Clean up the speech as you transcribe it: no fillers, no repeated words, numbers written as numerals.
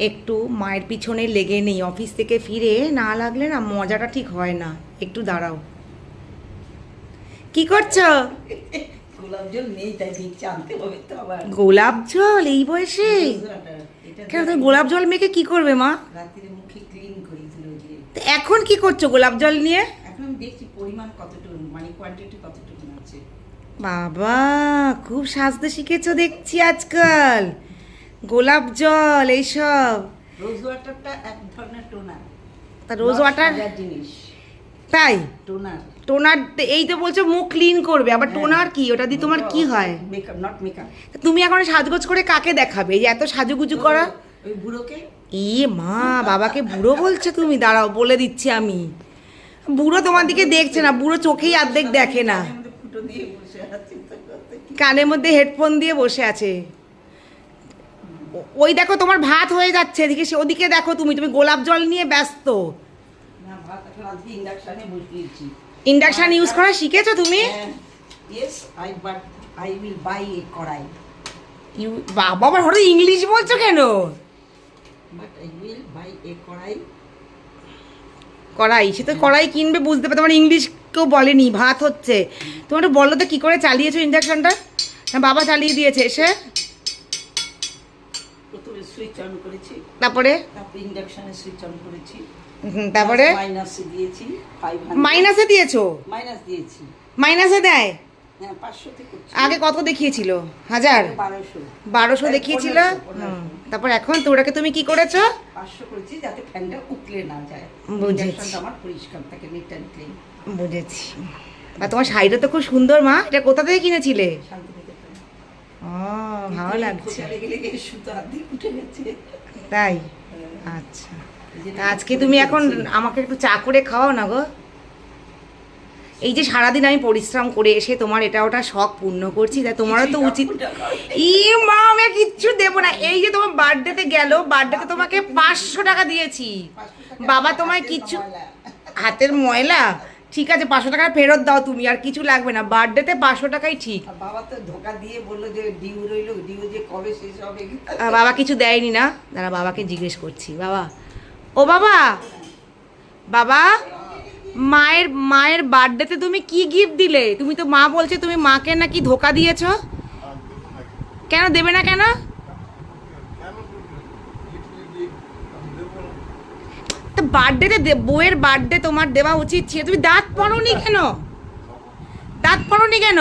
একটু মায়ের পিছনে লেগে নেই, অফিস থেকে ফিরে না লাগলে না মজাটা ঠিক হয় না। একটু দাঁড়াও। কি করছো? গোলাপ জল নেই, তাই দেখছি আনতে হবে তো আবার। গোলাপ জল এই বয়সে? কেন তুমি গোলাপ জল মেখে কি করবে মা? রাত্রে মুখে ক্লিন করেছিল যে। তো এখন কি করছো গোলাপ জল নিয়ে? এখন আমি দেখছি পরিমাণ কতটুকু, মানে কোয়ান্টিটি কতটুকু আছে। বাবা খুব সাজতে শিখেছো দেখছি আজকাল। গোলাপ জল এইসব। রোজ ওয়াটারটা এক ধরনের টোনার। তা রোজ ওয়াটার জিনিস। তাই? টোনার। টোনার এই তো বলছো মুখ ক্লিন করবে, আবার টোনার কি? ওটা দিয়ে তোমার কি হয়? Makeup, not makeup. তুমি এখন সাজগোজ করে কাকে দেখাবে? এই যে এত সাজুগুজু করা। ওই বুড়োকে। ই মা, বাবাকে বুড়ো বলছো তুমি? দাঁড়াও বলে দিচ্ছি আমি। বুড়ো তোমার দিকে দেখছে না, বুড়ো চোখেই অর্ধেক দেখে না। ফুটো দিয়ে বসে আছে, কানের মধ্যে হেডফোন দিয়ে বসে আছে। ওই দেখো তোমার ভাত হয়ে যাচ্ছে, এদিকে ওদিকে দেখো, তুমি গোলাপ জল নিয়ে ব্যস্ত। না, ভাত এখন আজকে ইন্ডাকশনে বসিয়েছি। ইন্ডাকশন ইউজ করা শিখেছো তুমি? ইয়েস, আই উইল বাই এ কড়াই। বাবা আবার হঠাৎ ইংলিশ বলছো কেন? বাট আই উইল বাই এ কড়াই। কড়াই, সে তো কড়াই কিনবে বুঝতে পারো, তোমার ইংলিশ কেউ বলেনি। ভাত হচ্ছে, তোমার একটু বলো তো কি করে চালিয়েছো ইন্ডাকশনটা? না বাবা চালিয়ে দিয়েছে এসে? প্রথমে সুইচ অন করেছি, তারপরে ইন্ডাকশনে সুইচ অন করেছি, তারপরে মাইনাসে দিয়েছি 500। মাইনাসে দিয়েছো? মাইনাস দিয়েছি। মাইনাসে দেয়? হ্যাঁ, 500 তে করছি। আগে কত দেখিয়েছিল? 1000? 1200 দেখিয়েছিল। তারপর এখন তো ওটাকে তুমি কি করেছো? 500 করেছি যাতে ফ্যানটা উতলে না যায়। বুঝেছি। ইন্ডাকশনটা আমার পরিষ্কার থাকে, নিট অ্যান্ড ক্লিন। বুঝেছি। আর তোমার শাড়িটা তো খুব সুন্দর মা, এটা কোথা থেকে কিনেছিলে? শান্তিনিকেতন। ও ভালো লাগছে। খোঁচালে গেলে গিয়ে সুতো হাত দিয়ে উঠে গেছে। তাই? আচ্ছা, তা আজকে তুমি এখন আমাকে একটু চা করে খাওয়াও না গো। এই যে সারাদিন আমি পরিশ্রম করে এসে তোমার এটা ওটা শখ পূর্ণ করছি, তাই তোমারও তো উচিত। ই মা, আমি আর কিচ্ছু দেবো না। এই যে তোমার বার্থডেতে গেল, বার্থডেতে তোমাকে 500 টাকা দিয়েছি। বাবা তোমায় কিচ্ছু, হাতের ময়লা ঠিক আছে, 500 টাকা ফেরত দাও তুমি, আর কিছু লাগবে না। বার্থডেতে 500 টাকাই ঠিক। বাবা তো ধোকা দিয়ে বললো যে ডিউ রইলো, ডিউ যে কবে শেষ হবে। বাবা কিছু দেয়নি না? দাঁড়া বাবাকে জিজ্ঞেস করছি। বাবা, ও বাবা, বাবা মায়ের বার্থডেতে তুমি কি গিফট দিলে? তুমি তো মা বলছে তুমি মাকে নাকি ধোকা দিয়েছো। কেন দেবে না কেন? তো বার্থডেতে বউয়ের বার্থডে তোমার দেওয়া উচিত ছিল। তুমি দাঁত পড়োনি কেন? দাঁত পড়োনি কেন?